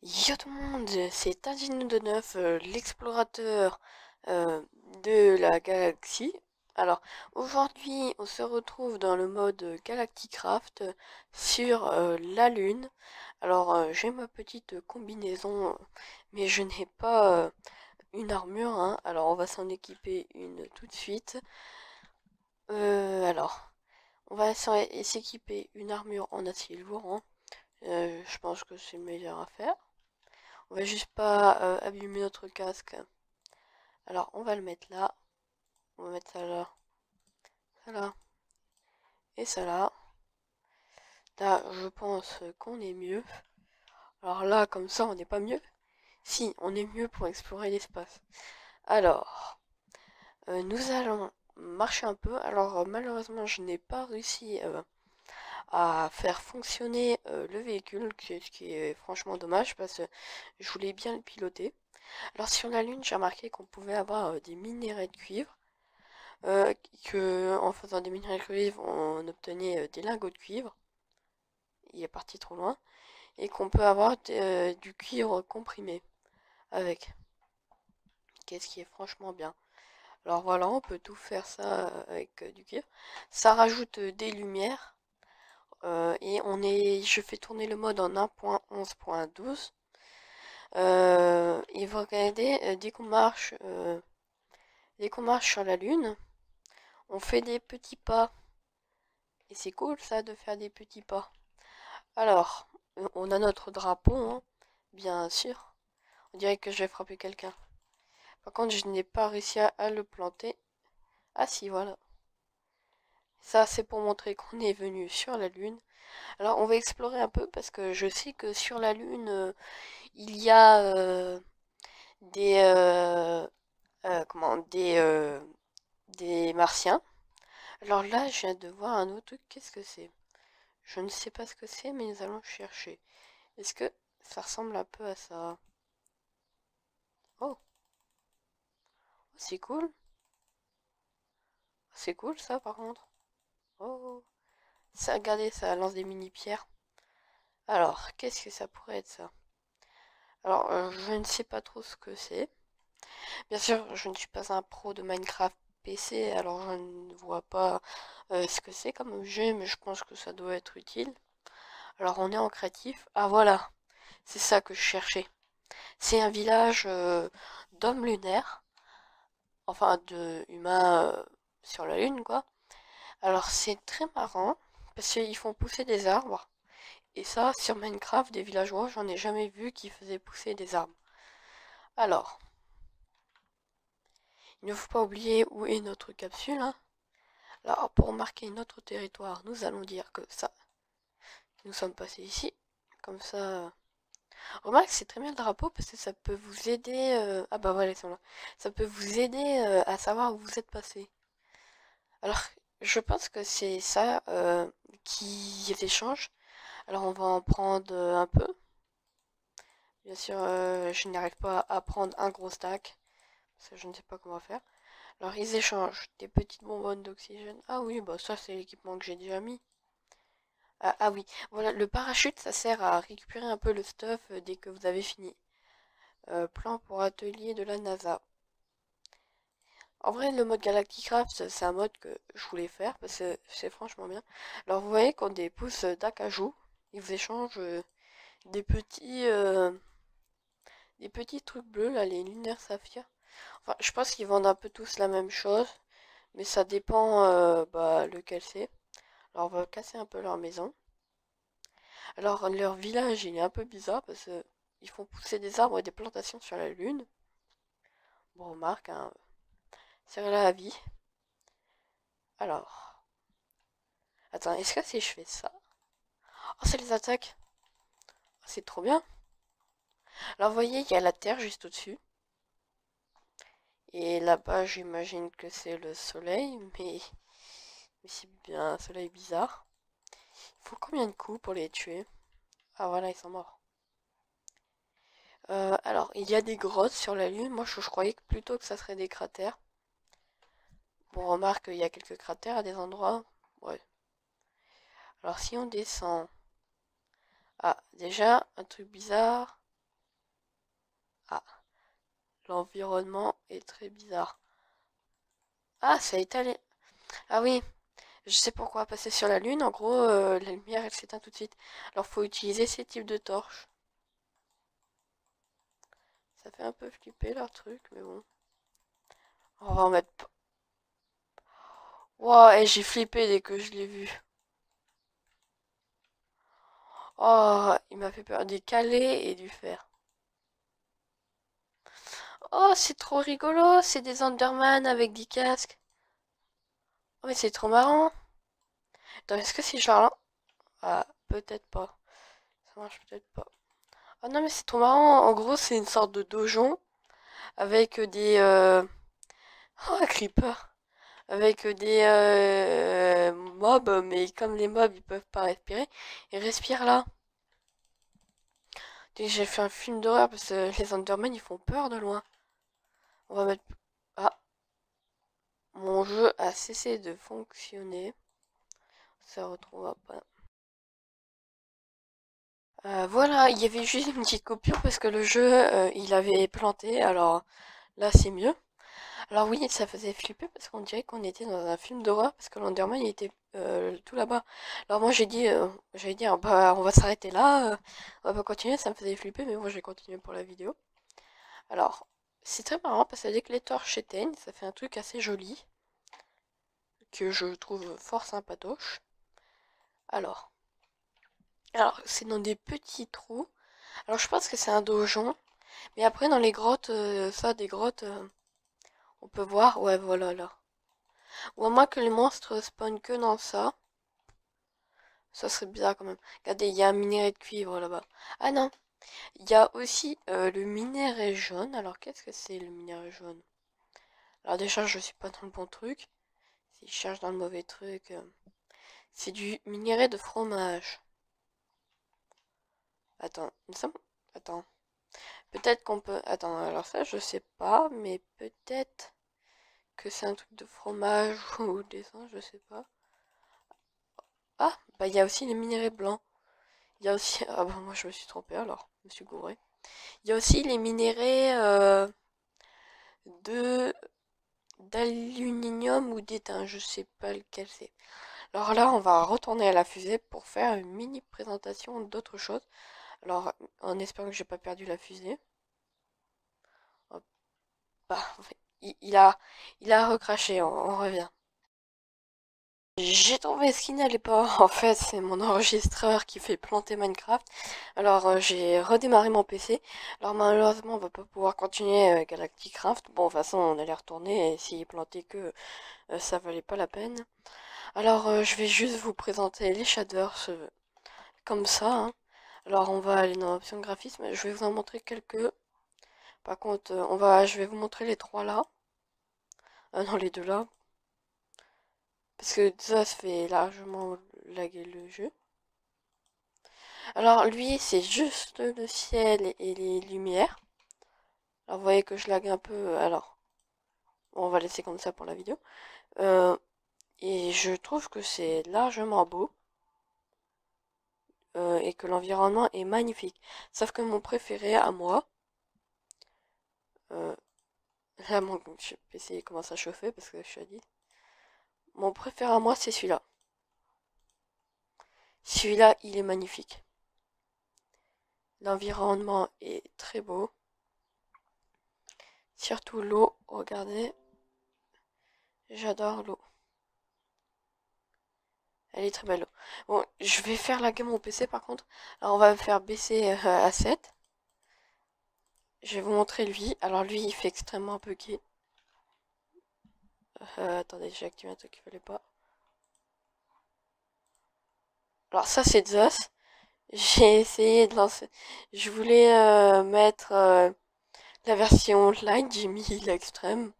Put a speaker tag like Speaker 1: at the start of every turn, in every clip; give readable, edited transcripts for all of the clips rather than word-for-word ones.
Speaker 1: Yo tout le monde, c'est Tadino de Neuf, l'explorateur euh, de la galaxie. Alors, aujourd'hui, on se retrouve dans le mode Galacticraft sur la Lune. Alors, j'ai ma petite combinaison, mais je n'ai pas une armure, hein. Alors, on va s'en équiper une tout de suite. Alors, on va s'équiper une armure en acier lourd, hein. Je pense que c'est le meilleur à faire. On va juste pas abîmer notre casque. Alors, on va le mettre là. On va mettre ça là et ça là. Là, je pense qu'on est mieux. Alors là, comme ça, on n'est pas mieux. Si, on est mieux pour explorer l'espace. Alors, nous allons marcher un peu. Alors, malheureusement, je n'ai pas réussi à faire fonctionner le véhicule, ce qui est franchement dommage parce que je voulais bien le piloter. Alors, sur la Lune, j'ai remarqué qu'on pouvait avoir des minerais de cuivre. Que en faisant des minerais de cuivre, on obtenait des lingots de cuivre. Il est parti trop loin. Et qu'on peut avoir du cuivre comprimé avec. Qu'est-ce qui est franchement bien. Alors voilà, on peut tout faire ça avec du cuivre. Ça rajoute des lumières. Et je fais tourner le mode en 1.11.12. Et vous regardez, dès qu'on marche sur la Lune, on fait des petits pas. Et c'est cool ça de faire des petits pas. Alors, on a notre drapeau, hein, bien sûr. On dirait que j'ai frappé quelqu'un. Par contre, je n'ai pas réussi à le planter. Ah si, voilà. Ça, c'est pour montrer qu'on est venu sur la Lune. Alors, on va explorer un peu parce que je sais que sur la Lune, il y a des, comment, des Martiens. Alors là, je viens de voir un autre truc. Qu'est-ce que c'est? Je ne sais pas ce que c'est, mais nous allons chercher. Est-ce que ça ressemble un peu à ça? Oh, c'est cool. C'est cool ça par contre. Oh, ça, regardez, ça lance des mini-pierres. Alors, qu'est-ce que ça pourrait être ça? Alors, je ne sais pas trop ce que c'est. Bien sûr, je ne suis pas un pro de Minecraft PC, alors je ne vois pas ce que c'est comme objet, mais je pense que ça doit être utile. Alors, on est en créatif. Ah voilà, c'est ça que je cherchais. C'est un village d'hommes lunaires, enfin de humains sur la Lune, quoi. Alors, c'est très marrant, parce qu'ils font pousser des arbres. Et ça, sur Minecraft, des villageois, j'en ai jamais vu qui faisaient pousser des arbres. Alors, il ne faut pas oublier où est notre capsule, hein. Alors, pour marquer notre territoire, nous allons dire que ça, nous sommes passés ici. Comme ça. Remarque, c'est très bien le drapeau parce que ça peut vous aider. Ah bah voilà, ils sont là. Ça peut vous aider à savoir où vous êtes passé. Alors, je pense que c'est ça qui échange. Alors, on va en prendre un peu. Bien sûr, je n'arrive pas à prendre un gros stack. Parce que je ne sais pas comment faire. Alors ils échangent des petites bonbonnes d'oxygène. Ah oui, bah ça c'est l'équipement que j'ai déjà mis. Ah oui, voilà, le parachute ça sert à récupérer un peu le stuff dès que vous avez fini. Plan pour atelier de la NASA. En vrai, le mode Galacticraft, c'est un mode que je voulais faire parce que c'est franchement bien. Alors vous voyez qu'on des pousses d'acajou, ils vous échangent des des petits trucs bleus là, les lunaires saphirs. Enfin, je pense qu'ils vendent un peu tous la même chose. Mais ça dépend bah, lequel c'est. Alors on va casser un peu leur maison. Alors leur village il est un peu bizarre parce que ils font pousser des arbres et des plantations sur la lune. Bon remarque, hein, c'est la vie. Alors, attends, est-ce que si je fais ça? Oh c'est les attaques. Oh, c'est trop bien. Alors vous voyez, il y a la terre juste au-dessus. Et là-bas j'imagine que c'est le soleil, mais c'est bien un soleil bizarre. Il faut combien de coups pour les tuer? Ah voilà, ils sont morts. Alors, il y a des grottes sur la Lune. Moi, je croyais plutôt que ça serait des cratères. Bon, remarque, il y a quelques cratères à des endroits. Ouais. Alors, si on descend... Ah, déjà, un truc bizarre. Ah, l'environnement est très bizarre. Ah, ça a étalé. Ah oui, je sais pourquoi. Passer sur la Lune, en gros, la lumière, elle s'éteint tout de suite. Alors, faut utiliser ces types de torches. Ça fait un peu flipper leur truc, mais bon. On va en mettre... Wow, et j'ai flippé dès que je l'ai vu. Oh, il m'a fait peur. Des calais et du fer. Oh, c'est trop rigolo. C'est des Enderman avec des casques. Oh, mais c'est trop marrant. Attends, est-ce que c'est Charlin? Ah, peut-être pas. Ça marche peut-être pas. Ah non, mais c'est trop marrant. En gros, c'est une sorte de donjon avec des... Oh, un creeper. Avec des mobs, mais comme les mobs, ils peuvent pas respirer, ils respirent là. J'ai fait un film d'horreur parce que les Endermen, ils font peur de loin. On va mettre... Ah, mon jeu a cessé de fonctionner. Ça retrouve pas. Voilà, il y avait juste une petite coupure parce que le jeu, il avait planté. Alors là, c'est mieux. Alors oui, ça faisait flipper parce qu'on dirait qu'on était dans un film d'horreur parce que l'Enderman il était tout là-bas. Alors moi j'ai dit, j'allais dire bah on va s'arrêter là, on va pas continuer, ça me faisait flipper mais moi j'ai continué pour la vidéo. Alors c'est très marrant parce que dès que les torches s'éteignent, ça fait un truc assez joli que je trouve fort sympatoche. Alors, alors c'est dans des petits trous. Alors je pense que c'est un donjon, mais après dans les grottes, ça des grottes, on peut voir, ouais voilà là. Ou à moins que les monstres spawnent que dans ça. Ça serait bizarre quand même. Regardez, il y a un minerai de cuivre là-bas. Ah non, il y a aussi le minerai jaune. Alors qu'est-ce que c'est le minerai jaune? Alors déjà, je suis pas dans le bon truc. Si je cherche dans le mauvais truc, c'est du minerai de fromage. Attends, attends. Peut-être qu'on peut... Attends, alors ça, je sais pas, mais peut-être que c'est un truc de fromage ou des ans, je sais pas. Ah, bah il y a aussi les minerais blancs. Il y a aussi... Ah bah moi je me suis trompée alors, je me suis gourée. Il y a aussi les minéraux de d'aluminium ou d'étain, je sais pas lequel c'est. Alors là, on va retourner à la fusée pour faire une mini présentation d'autre chose. Alors, en espérant que j'ai pas perdu la fusée. Hop, bah, il a recraché, on revient. J'ai trouvé ce qui n'allait pas. En fait, c'est mon enregistreur qui fait planter Minecraft. Alors, j'ai redémarré mon PC. Alors, malheureusement, on va pas pouvoir continuer Galactic Craft. Bon, de toute façon, on allait retourner et s'il est planté que ça valait pas la peine. Alors, je vais juste vous présenter les shaders comme ça, hein. Alors, on va aller dans l'option graphisme. Je vais vous en montrer quelques. Par contre, je vais vous montrer les trois là. Non, les deux là. Parce que ça se fait largement laguer le jeu. Alors lui, c'est juste le ciel et les lumières. Alors vous voyez que je lag un peu. Alors, on va laisser comme ça pour la vidéo. Euh, et je trouve que c'est largement beau. Et que l'environnement est magnifique. Sauf que mon préféré à moi... là, mon PC commence à chauffer parce que je suis à 10. Mon préféré à moi, c'est celui-là. Celui-là, il est magnifique. L'environnement est très beau. Surtout l'eau, regardez. J'adore l'eau. Elle est très belle. Bon, je vais faire laguer mon PC par contre. Alors on va me faire baisser à 7. Je vais vous montrer lui. Alors lui, il fait extrêmement buggy. Attendez, j'ai activé un truc qu'il fallait pas. Alors ça, c'est Zeus. J'ai essayé de lancer... Je voulais mettre la version light, j'ai mis l'extrême.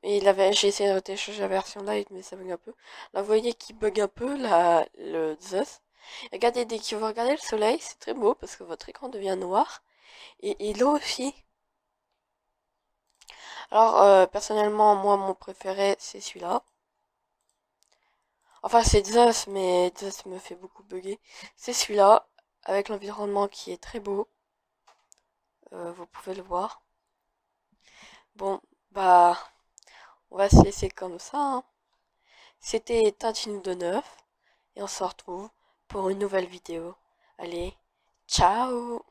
Speaker 1: Et j'ai essayé de télécharger la version light, mais ça bug un peu. Là, vous voyez qu'il bug un peu, le Zeus. Regardez, dès que vous regardez le soleil, c'est très beau parce que votre écran devient noir. Et l'eau aussi. Alors, personnellement, moi, mon préféré, c'est celui-là. Enfin, c'est Zeus, mais Zeus me fait beaucoup bugger. C'est celui-là, avec l'environnement qui est très beau. vous pouvez le voir. Bon, bah, on va se laisser comme ça, hein. C'était Tintine de Neuf, et on se retrouve pour une nouvelle vidéo. Allez, ciao!